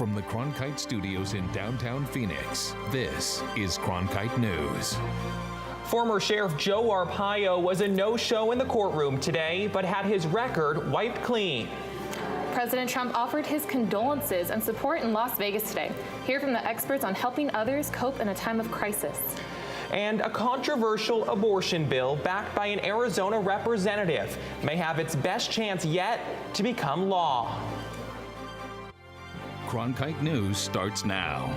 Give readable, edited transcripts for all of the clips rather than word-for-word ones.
From the Cronkite Studios in downtown Phoenix, this is Cronkite News. Former Sheriff Joe Arpaio was a no-show in the courtroom today, but had his record wiped clean. President Trump offered his condolences and support in Las Vegas today. Hear from the experts on helping others cope in a time of crisis. And a controversial abortion bill backed by an Arizona representative may have its best chance yet to become law. Cronkite News starts now.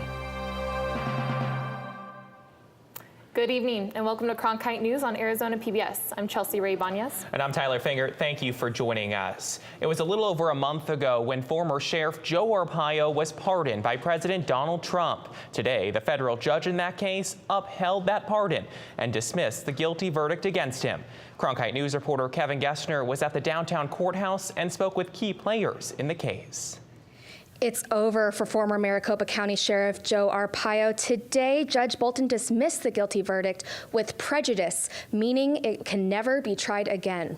Good evening and welcome to Cronkite News on Arizona PBS. I'm Chelsea Ray Banyas. And I'm Tyler Finger. Thank you for joining us. It was a little over a month ago when former Sheriff Joe Arpaio was pardoned by President Donald Trump. Today, the federal judge in that case upheld that pardon and dismissed the guilty verdict against him. Cronkite News reporter Kevin Gessner was at the downtown courthouse and spoke with key players in the case. It's over for former Maricopa County Sheriff Joe Arpaio. Today, Judge Bolton dismissed the guilty verdict with prejudice, meaning it can never be tried again.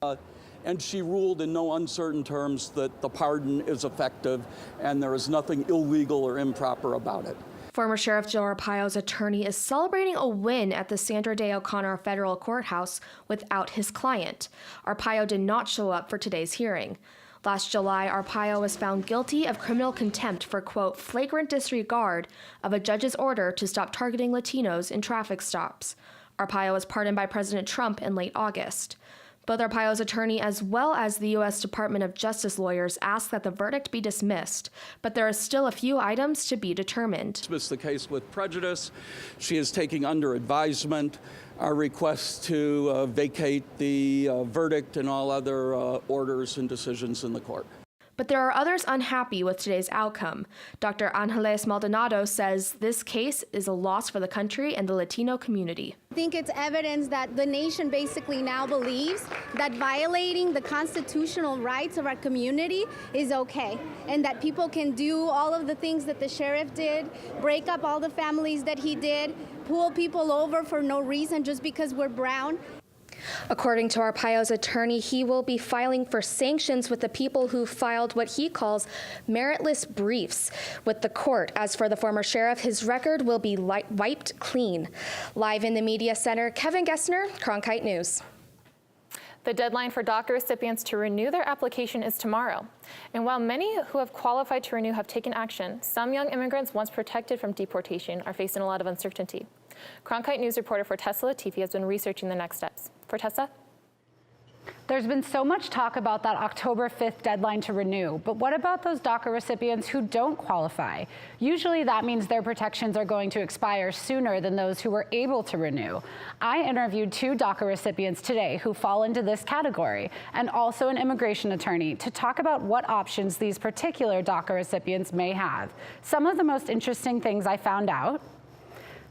And she ruled in no uncertain terms that the pardon is effective and there is nothing illegal or improper about it. Former Sheriff Joe Arpaio's attorney is celebrating a win at the Sandra Day O'Connor Federal Courthouse without his client. Arpaio did not show up for today's hearing. Last July, Arpaio was found guilty of criminal contempt for, quote, flagrant disregard of a judge's order to stop targeting Latinos in traffic stops. Arpaio was pardoned by President Trump in late August. Both Arpaio's attorney as well as the U.S. Department of Justice lawyers asked that the verdict be dismissed, but there are still a few items to be determined. Dismiss the case with prejudice. She is taking under advisement our request to vacate the verdict and all other orders and decisions in the court. But there are others unhappy with today's outcome. Dr. Angeles Maldonado says this case is a loss for the country and the Latino community. I think it's evidence that the nation basically now believes that violating the constitutional rights of our community is okay, and that people can do all of the things that the sheriff did, break up all the families that he did, pull people over for no reason just because we're brown. According to Arpaio's attorney, he will be filing for sanctions with the people who filed what he calls meritless briefs with the court. As for the former sheriff, his record will be wiped clean. Live in the media center, Kevin Gessner, Cronkite News. The deadline for DACA recipients to renew their application is tomorrow. And while many who have qualified to renew have taken action, some young immigrants once protected from deportation are facing a lot of uncertainty. Cronkite News reporter Fortessa Latifi has been researching the next steps. Fortessa? There's been so much talk about that October 5th deadline to renew, but what about those DACA recipients who don't qualify? Usually that means their protections are going to expire sooner than those who were able to renew. I interviewed 2 DACA recipients today who fall into this category, and also an immigration attorney, to talk about what options these particular DACA recipients may have. Some of the most interesting things I found out: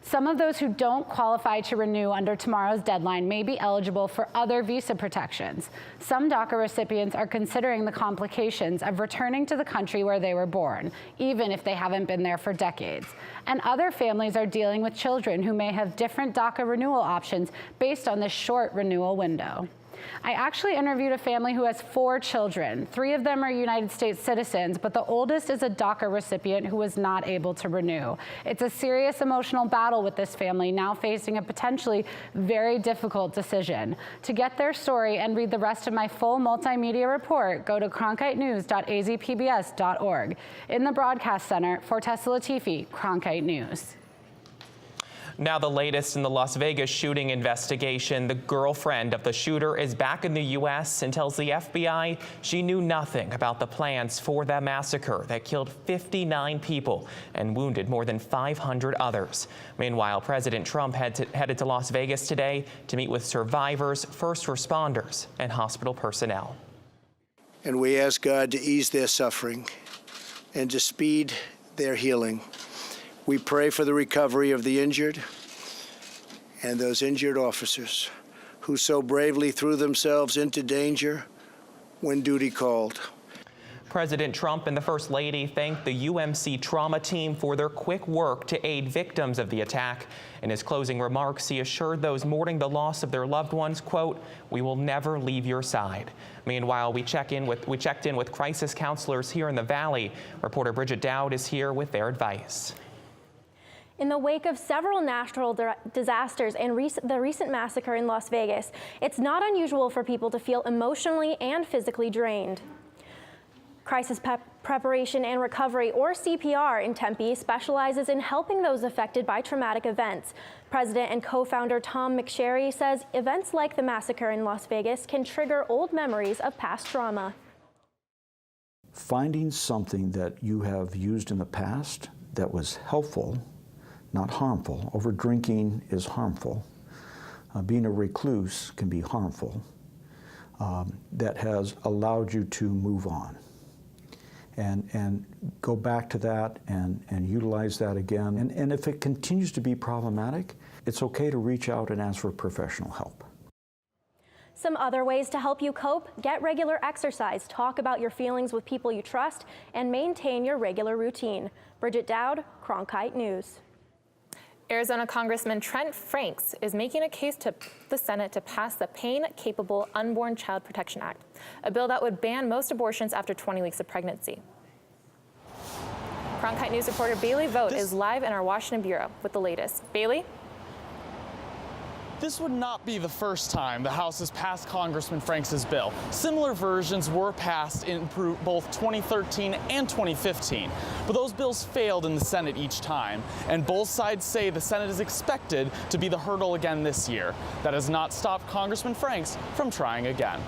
some of those who don't qualify to renew under tomorrow's deadline may be eligible for other visa protections. Some DACA recipients are considering the complications of returning to the country where they were born, even if they haven't been there for decades. And other families are dealing with children who may have different DACA renewal options based on this short renewal window. I actually interviewed a family who has 4 children. 3 of them are United States citizens, but the oldest is a DACA recipient who was not able to renew. It's a serious emotional battle with this family, now facing a potentially very difficult decision. To get their story and read the rest of my full multimedia report, go to cronkitenews.azpbs.org. In the broadcast center, Fortessa Latifi, Cronkite News. Now the latest in the Las Vegas shooting investigation. The girlfriend of the shooter is back in the U.S. and tells the FBI she knew nothing about the plans for that massacre that killed 59 people and wounded more than 500 others. Meanwhile, President Trump headed to Las Vegas today to meet with survivors, first responders, and hospital personnel. And we ask God to ease their suffering and to speed their healing. We pray for the recovery of the injured and those injured officers who so bravely threw themselves into danger when duty called. President Trump and the First Lady thanked the UMC trauma team for their quick work to aid victims of the attack. In his closing remarks, he assured those mourning the loss of their loved ones, quote, "We will never leave your side." Meanwhile, we checked in with crisis counselors here in the Valley. Reporter Bridget Dowd is here with their advice. In the wake of several natural disasters and the recent massacre in Las Vegas, it's not unusual for people to feel emotionally and physically drained. Crisis Preparation and Recovery, or CPR, in Tempe specializes in helping those affected by traumatic events. President and co-founder Tom McSherry says events like the massacre in Las Vegas can trigger old memories of past trauma. Finding something that you have used in the past that was helpful, not harmful. Over drinking is harmful. Being a recluse can be harmful. That has allowed you to move on. And go back to that and utilize that again. And if it continues to be problematic, it's okay to reach out and ask for professional help. Some other ways to help you cope: get regular exercise, talk about your feelings with people you trust, and maintain your regular routine. Bridget Dowd, Cronkite News. Arizona Congressman Trent Franks is making a case to the Senate to pass the Pain-Capable Unborn Child Protection Act, a bill that would ban most abortions after 20 weeks of pregnancy. Cronkite News reporter Bailey Vogt is live in our Washington bureau with the latest. Bailey? This would not be the first time the House has passed Congressman Franks' bill. Similar versions were passed in both 2013 and 2015, but those bills failed in the Senate each time, and both sides say the Senate is expected to be the hurdle again this year. That has not stopped Congressman Franks from trying again.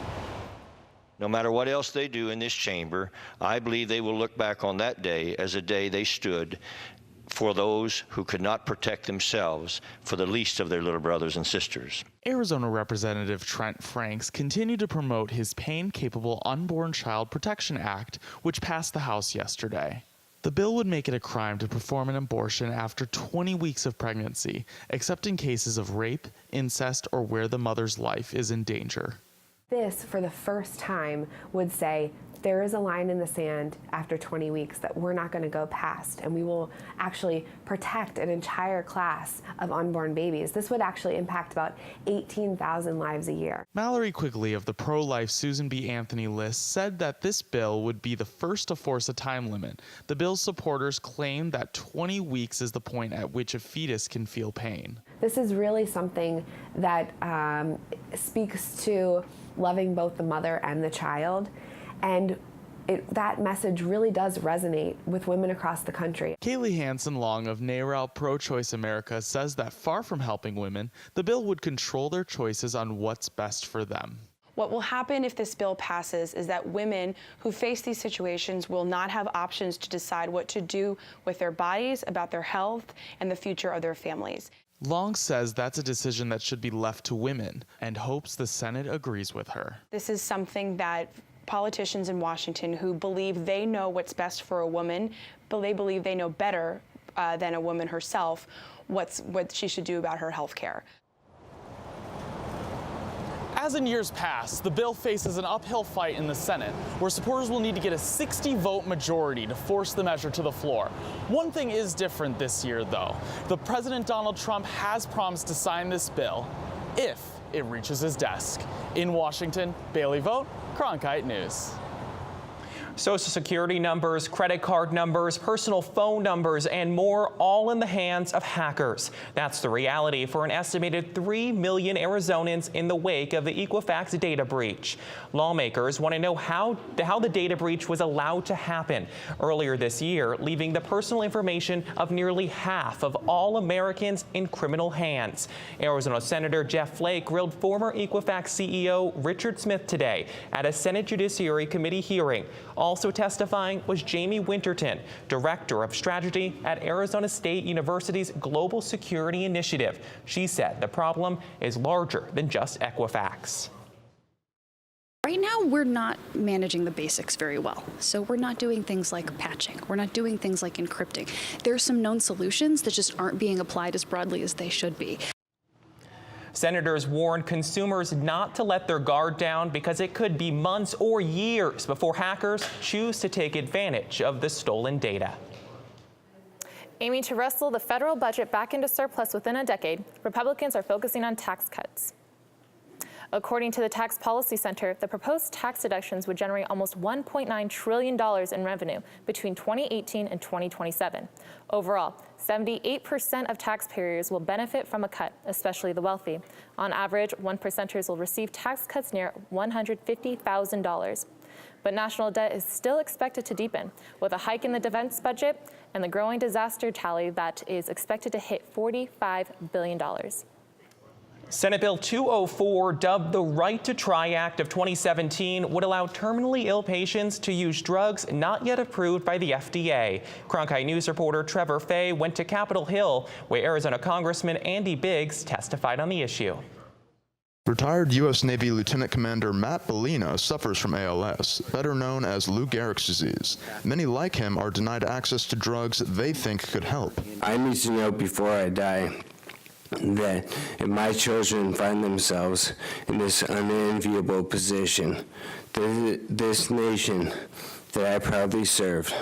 No matter what else they do in this chamber, I believe they will look back on that day as a day they stood for those who could not protect themselves, for the least of their little brothers and sisters. Arizona Representative Trent Franks continued to promote his Pain-Capable Unborn Child Protection Act, which passed the House yesterday. The bill would make it a crime to perform an abortion after 20 weeks of pregnancy, except in cases of rape, incest, or where the mother's life is in danger. This, for the first time, would say there is a line in the sand after 20 weeks that we're not going to go past, and we will actually protect an entire class of unborn babies. This would actually impact about 18,000 lives a year. Mallory Quigley of the pro-life Susan B. Anthony list said that this bill would be the first to force a time limit. The bill's supporters claim that 20 weeks is the point at which a fetus can feel pain. This is really something that speaks to loving both the mother and the child. And that message really does resonate with women across the country. Kaylee Hansen-Long of NARAL Pro-Choice America says that far from helping women, the bill would control their choices on what's best for them. What will happen if this bill passes is that women who face these situations will not have options to decide what to do with their bodies, about their health, and the future of their families. Long says that's a decision that should be left to women and hopes the Senate agrees with her. This is something that politicians in Washington who believe they know what's best for a woman, but they believe they know better than a woman herself what she should do about her health care. As in years past, the bill faces an uphill fight in the Senate, where supporters will need to get a 60-vote majority to force the measure to the floor. One thing is different this year, though. The President Donald Trump has promised to sign this bill if it reaches his desk. In Washington, Bailey Vogt, Cronkite News. Social Security numbers, credit card numbers, personal phone numbers, and more, all in the hands of hackers. That's the reality for an estimated 3 million Arizonans in the wake of the Equifax data breach. Lawmakers want to know how the data breach was allowed to happen earlier this year, leaving the personal information of nearly half of all Americans in criminal hands. Arizona Senator Jeff Flake grilled former Equifax CEO Richard Smith today at a Senate Judiciary Committee hearing. Also testifying was Jamie Winterton, Director of Strategy at Arizona State University's Global Security Initiative. She said the problem is larger than just Equifax. Right now, we're not managing the basics very well. So we're not doing things like patching. We're not doing things like encrypting. There are some known solutions that just aren't being applied as broadly as they should be. Senators warned consumers not to let their guard down because it could be months or years before hackers choose to take advantage of the stolen data. Aiming to wrestle the federal budget back into surplus within a decade, Republicans are focusing on tax cuts. According to the Tax Policy Center, the proposed tax deductions would generate almost $1.9 trillion in revenue between 2018 and 2027. Overall, 78% of taxpayers will benefit from a cut, especially the wealthy. On average, 1%ers will receive tax cuts near $150,000. But national debt is still expected to deepen, with a hike in the defense budget and the growing disaster tally that is expected to hit $45 billion. Senate Bill 204, dubbed the Right to Try Act of 2017, would allow terminally ill patients to use drugs not yet approved by the FDA. Cronkite News reporter Trevor Fay went to Capitol Hill, where Arizona Congressman Andy Biggs testified on the issue. Retired U.S. Navy Lieutenant Commander Matt Bellina suffers from ALS, better known as Lou Gehrig's disease. Many like him are denied access to drugs they think could help. I need to know before I die that if my children find themselves in this unenviable position, this nation that I proudly serve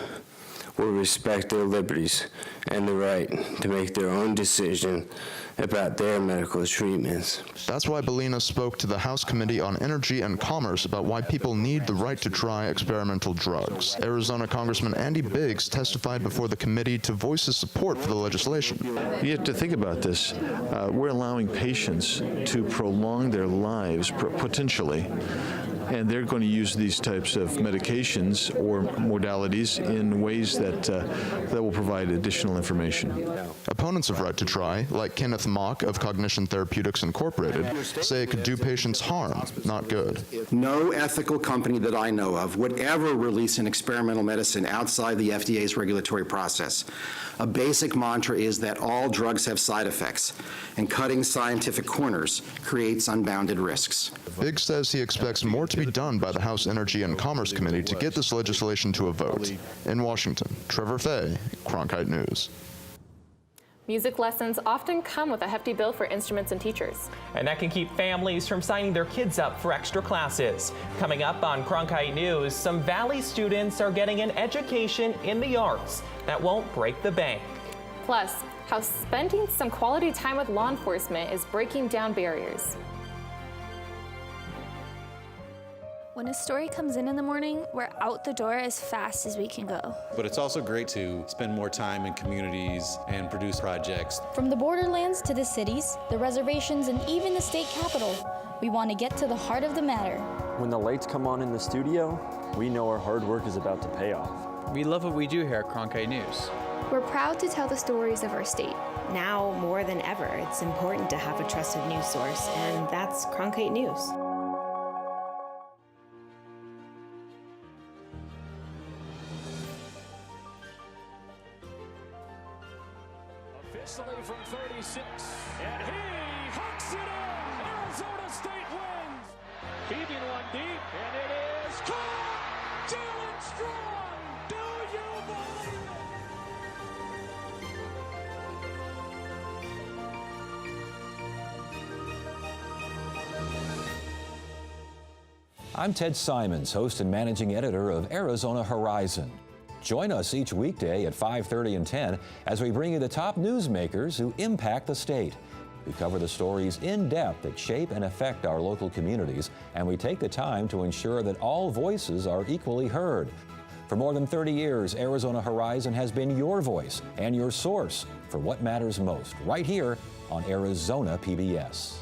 will respect their liberties and the right to make their own decision about their medical treatments. That's why Bellina spoke to the House Committee on Energy and Commerce about why people need the right to try experimental drugs. Arizona Congressman Andy Biggs testified before the committee to voice his support for the legislation. You have to think about this. We're allowing patients to prolong their lives potentially, and they're going to use these types of medications or modalities in ways that will provide additional information. Opponents of Right to Try, like Kenneth Mock of Cognition Therapeutics Incorporated, say it could do patients harm, not good. No ethical company that I know of would ever release an experimental medicine outside the FDA's regulatory process. A basic mantra is that all drugs have side effects, and cutting scientific corners creates unbounded risks. Biggs says he expects more to be done by the House Energy and Commerce Committee to get this legislation to a vote. In Washington, Trevor Fay, Cronkite News. Music lessons often come with a hefty bill for instruments and teachers. And that can keep families from signing their kids up for extra classes. Coming up on Cronkite News, some Valley students are getting an education in the arts that won't break the bank. Plus, how spending some quality time with law enforcement is breaking down barriers. When a story comes in the morning, we're out the door as fast as we can go. But it's also great to spend more time in communities and produce projects. From the borderlands to the cities, the reservations, and even the state capitol, we want to get to the heart of the matter. When the lights come on in the studio, we know our hard work is about to pay off. We love what we do here at Cronkite News. We're proud to tell the stories of our state. Now, more than ever, it's important to have a trusted news source, and that's Cronkite News. Officially from 36, and he hooks it in. Arizona State wins. Heaving one deep, and it is caught. Jalen Strong, do you believe it? I'm Ted Simons, host and managing editor of Arizona Horizon. Join us each weekday at 5:30 and 10 as we bring you the top newsmakers who impact the state. We cover the stories in depth that shape and affect our local communities, and we take the time to ensure that all voices are equally heard. For more than 30 years, Arizona Horizon has been your voice and your source for what matters most, right here on Arizona PBS.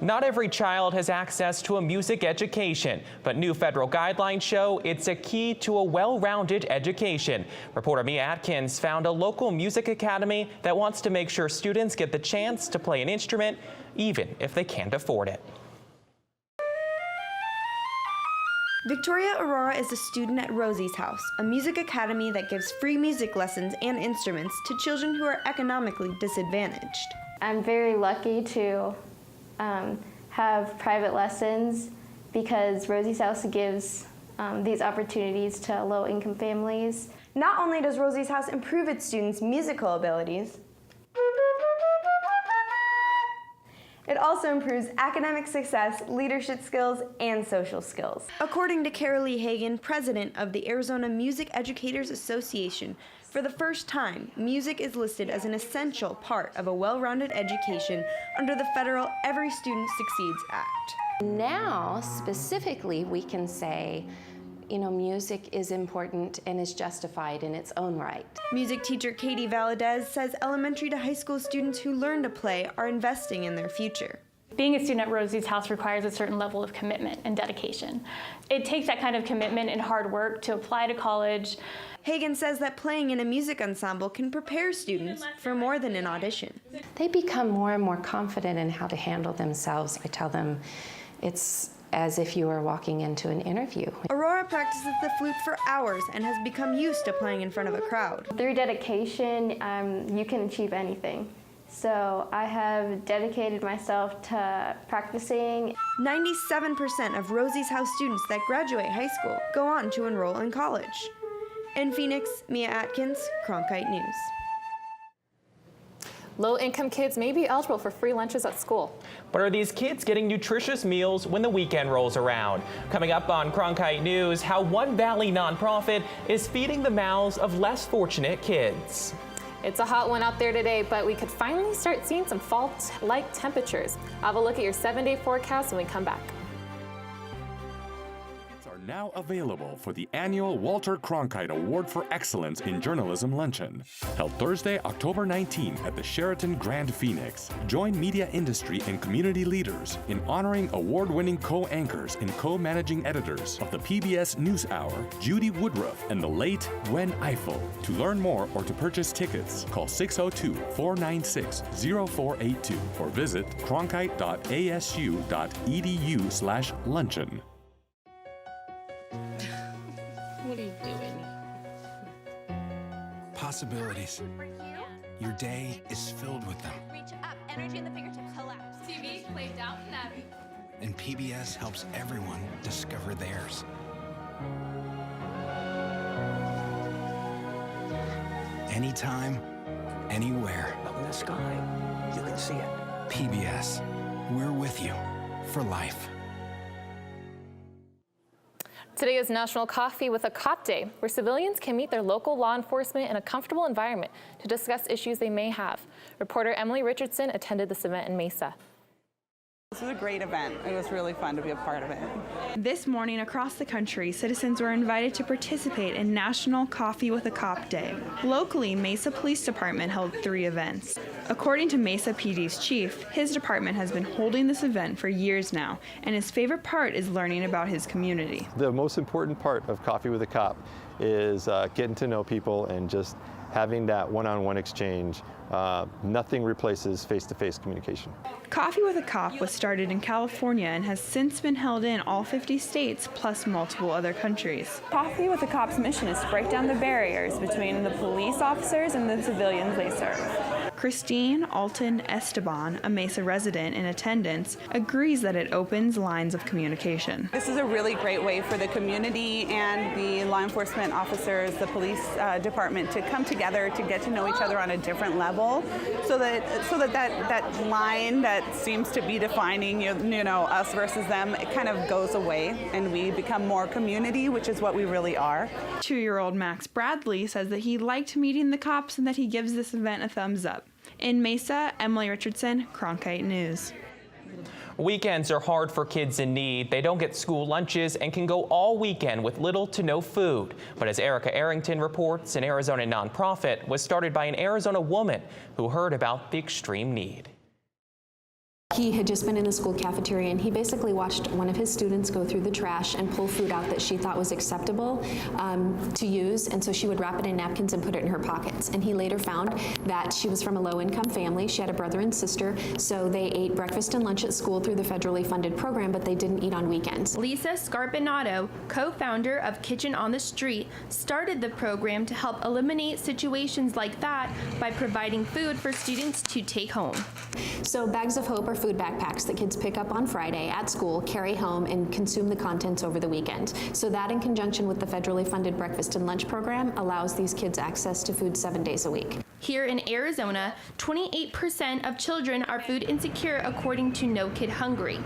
Not every child has access to a music education, but new federal guidelines show it's a key to a well-rounded education. Reporter Mia Atkins found a local music academy that wants to make sure students get the chance to play an instrument, even if they can't afford it. Victoria Aurora is a student at Rosie's House, a music academy that gives free music lessons and instruments to children who are economically disadvantaged. I'm very lucky to have private lessons because Rosie's House gives these opportunities to low-income families. Not only does Rosie's House improve its students' musical abilities, it also improves academic success, leadership skills, and social skills. According to Carolee Hagan, president of the Arizona Music Educators Association, for the first time, music is listed as an essential part of a well-rounded education under the federal Every Student Succeeds Act. Now, specifically, we can say, you know, music is important and is justified in its own right. Music teacher Katie Valadez says elementary to high school students who learn to play are investing in their future. Being a student at Rosie's House requires a certain level of commitment and dedication. It takes that kind of commitment and hard work to apply to college. Hagan says that playing in a music ensemble can prepare students for more than an audition. They become more and more confident in how to handle themselves. I tell them it's as if you were walking into an interview. Aurora practices the flute for hours and has become used to playing in front of a crowd. Through dedication, you can achieve anything. So I have dedicated myself to practicing. 97% of Rosie's House students that graduate high school go on to enroll in college. In Phoenix, Mia Atkins, Cronkite News. Low-income kids may be eligible for free lunches at school. But are these kids getting nutritious meals when the weekend rolls around? Coming up on Cronkite News, how one Valley nonprofit is feeding the mouths of less fortunate kids. It's a hot one out there today, but we could finally start seeing some fall-like temperatures. I'll have a look at your 7-day forecast when we come back. Now available for the annual Walter Cronkite Award for Excellence in Journalism Luncheon, held Thursday, October 19 at the Sheraton Grand Phoenix. Join media industry and community leaders in honoring award-winning co-anchors and co-managing editors of the PBS NewsHour, Judy Woodruff and the late Gwen Ifill. To learn more or to purchase tickets, call 602-496-0482 or visit cronkite.asu.edu/luncheon. What are you doing? Possibilities. Your day is filled with them. Reach up, energy in the fingertips, collapse. TV, play Downton Abbey. And PBS helps everyone discover theirs. Anytime, anywhere. Up in the sky, you can see it. PBS, we're with you for life. Today is National Coffee with a Cop Day, where civilians can meet their local law enforcement in a comfortable environment to discuss issues they may have. Reporter Emily Richardson attended this event in Mesa. This was a great event. It was really fun to be a part of it. This morning across the country, citizens were invited to participate in National Coffee with a Cop Day. Locally, Mesa Police Department held 3 events. According to Mesa PD's chief, his department has been holding this event for years now, and his favorite part is learning about his community. The most important part of Coffee with a Cop is getting to know people and just having that one-on-one exchange. Nothing replaces face-to-face communication. Coffee with a Cop was started in California and has since been held in all 50 states, plus multiple other countries. Coffee with a Cop's mission is to break down the barriers between the police officers and the civilians they serve. Christine Alton Esteban, a Mesa resident in attendance, agrees that it opens lines of communication. This is a really great way for the community and the law enforcement officers, the police department to come together to get to know each other on a different level, so that line that seems to be defining you know us versus them, it kind of goes away and we become more community, which is what we really are. 2-year-old Max Bradley says that he liked meeting the cops and that he gives this event a thumbs up. In Mesa, Emily Richardson, Cronkite News. Weekends are hard for kids in need. They don't get school lunches and can go all weekend with little to no food. But as Erica Arrington reports, an Arizona nonprofit was started by an Arizona woman who heard about the extreme need. He had just been in a school cafeteria and he basically watched one of his students go through the trash and pull food out that she thought was acceptable to use, and so she would wrap it in napkins and put it in her pockets. And he later found that she was from a low-income family. She had a brother and sister, so they ate breakfast and lunch at school through the federally funded program, but they didn't eat on weekends. Lisa Scarpinato, co-founder of Kitchen on the Street, started the program to help eliminate situations like that by providing food for students to take home. So Bags of Hope are food backpacks that kids pick up on Friday at school, carry home, and consume the contents over the weekend. So that, in conjunction with the federally funded breakfast and lunch program, allows these kids access to food 7 days a week. Here in Arizona, 28% of children are food insecure according to No Kid Hungry.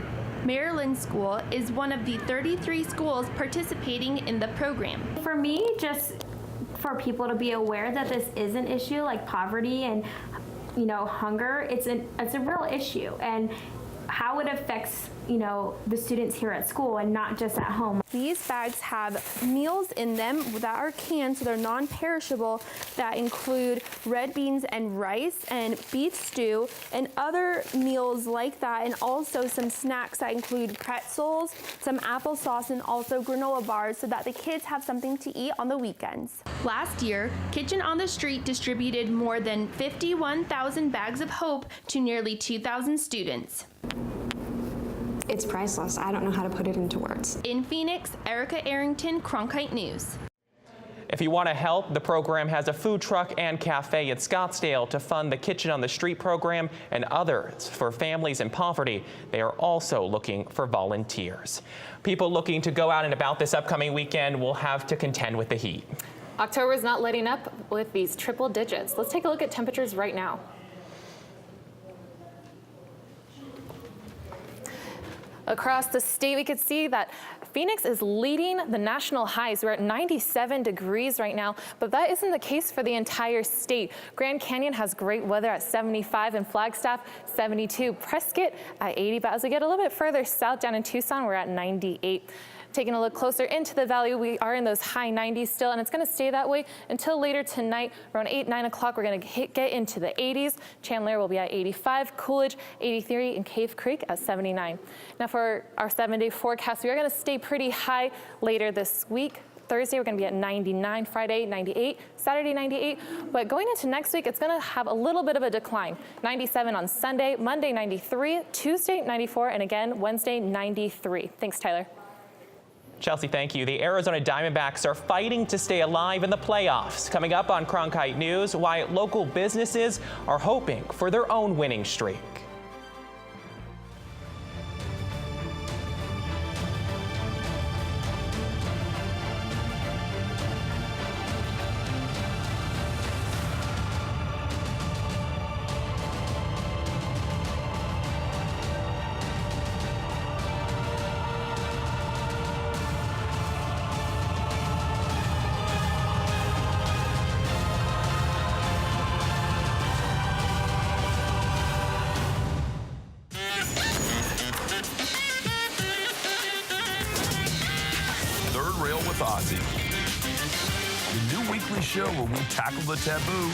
Maryland School is one of the 33 schools participating in the program. For me, just for people to be aware that this is an issue like poverty and hunger, it's a real issue, and how it affects the students here at school and not just at home. These bags have meals in them that are canned, so they're non-perishable, that include red beans and rice and beef stew and other meals like that, and also some snacks that include pretzels, some applesauce, and also granola bars, so that the kids have something to eat on the weekends. Last year, Kitchen on the Street distributed more than 51,000 bags of hope to nearly 2,000 students. It's priceless. I don't know how to put it into words. In Phoenix, Erica Arrington, Cronkite News. If you want to help, the program has a food truck and cafe at Scottsdale to fund the Kitchen on the Street program and others for families in poverty. They are also looking for volunteers. People looking to go out and about this upcoming weekend will have to contend with the heat. October is not letting up with these triple digits. Let's take a look at temperatures right now. Across the state, we could see that Phoenix is leading the national highs. We're at 97 degrees right now, but that isn't the case for the entire state. Grand Canyon has great weather at 75 and Flagstaff 72. Prescott at 80, but as we get a little bit further south down in Tucson, we're at 98. Taking a look closer into the valley, we are in those high 90s still, and it's going to stay that way until later tonight. Around 8, 9 o'clock, we're going to get into the 80s. Chandler will be at 85, Coolidge 83, and Cave Creek at 79. Now for our 7-day forecast, we are going to stay pretty high later this week. Thursday, we're going to be at 99, Friday 98, Saturday 98, but going into next week, it's going to have a little bit of a decline. 97 on Sunday, Monday 93, Tuesday 94, and again Wednesday 93. Thanks, Tyler. Chelsea, thank you. The Arizona Diamondbacks are fighting to stay alive in the playoffs. Coming up on Cronkite News, why local businesses are hoping for their own winning streak. The new weekly show where we tackle the taboo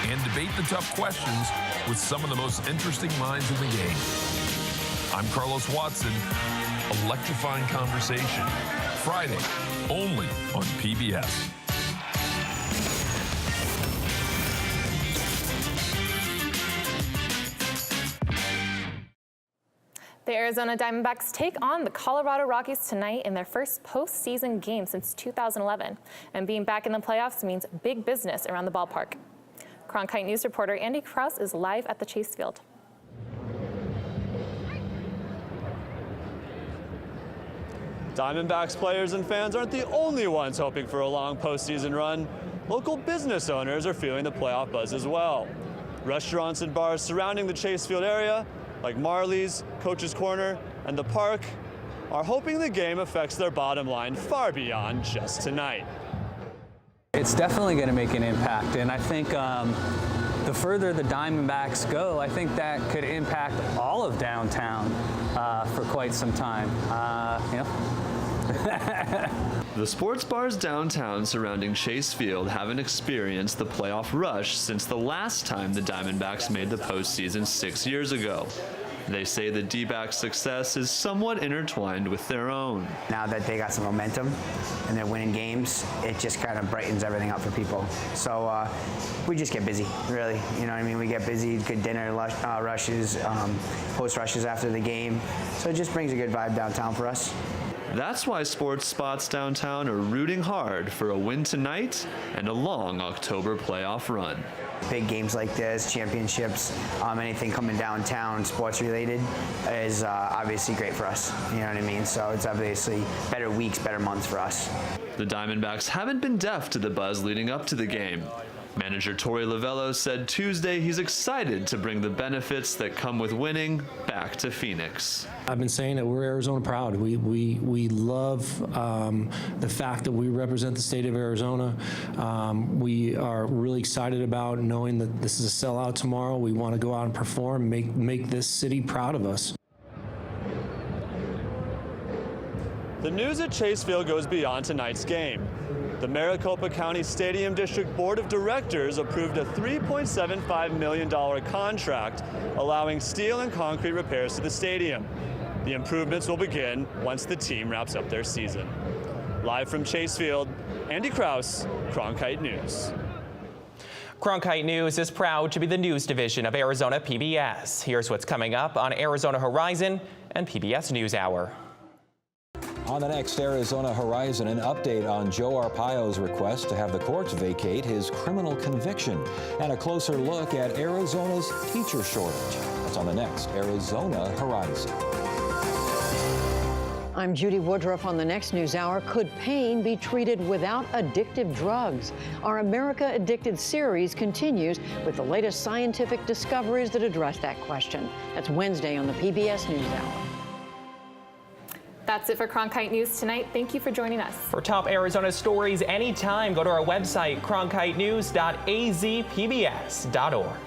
and debate the tough questions with some of the most interesting minds in the game. I'm Carlos Watson. Electrifying conversation. Friday, only on PBS. The Arizona Diamondbacks take on the Colorado Rockies tonight in their first postseason game since 2011. And being back in the playoffs means big business around the ballpark. Cronkite News reporter Andy Krause is live at the Chase Field. Diamondbacks players and fans aren't the only ones hoping for a long postseason run. Local business owners are feeling the playoff buzz as well. Restaurants and bars surrounding the Chase Field area, like Marley's, Coach's Corner, and the Park, are hoping the game affects their bottom line far beyond just tonight. It's definitely going to make an impact, and I think the further the Diamondbacks go, I think that could impact all of downtown for quite some time. The sports bars downtown surrounding Chase Field haven't experienced the playoff rush since the last time the Diamondbacks made the postseason 6 years ago. They say the D-backs' success is somewhat intertwined with their own. Now that they got some momentum and they're winning games, it just kind of brightens everything up for people. So we just get busy, really. You know what I mean? We get busy, good dinner rushes, post rushes after the game. So it just brings a good vibe downtown for us. That's why sports spots downtown are rooting hard for a win tonight and a long October playoff run. Big games like this, championships, anything coming downtown sports related is obviously great for us. You know what I mean? So it's obviously better weeks, better months for us. The Diamondbacks haven't been deaf to the buzz leading up to the game. Manager Torey Lovello said Tuesday he's excited to bring the benefits that come with winning back to Phoenix. I've been saying that we're Arizona proud. We love the fact that we represent the state of Arizona. We are really excited about knowing that this is a sellout tomorrow. We want to go out and perform, make this city proud of us. The news at Chase Field goes beyond tonight's game. The Maricopa County Stadium District Board of Directors approved a $3.75 million contract allowing steel and concrete repairs to the stadium. The improvements will begin once the team wraps up their season. Live from Chase Field, Andy Kraus, Cronkite News. Cronkite News is proud to be the news division of Arizona PBS. Here's what's coming up on Arizona Horizon and PBS NewsHour. On the next Arizona Horizon, an update on Joe Arpaio's request to have the courts vacate his criminal conviction and a closer look at Arizona's teacher shortage. That's on the next Arizona Horizon. I'm Judy Woodruff on the next NewsHour. Could pain be treated without addictive drugs? Our America Addicted series continues with the latest scientific discoveries that address that question. That's Wednesday on the PBS NewsHour. That's it for Cronkite News tonight. Thank you for joining us. For top Arizona stories anytime, go to our website, cronkitenews.azpbs.org.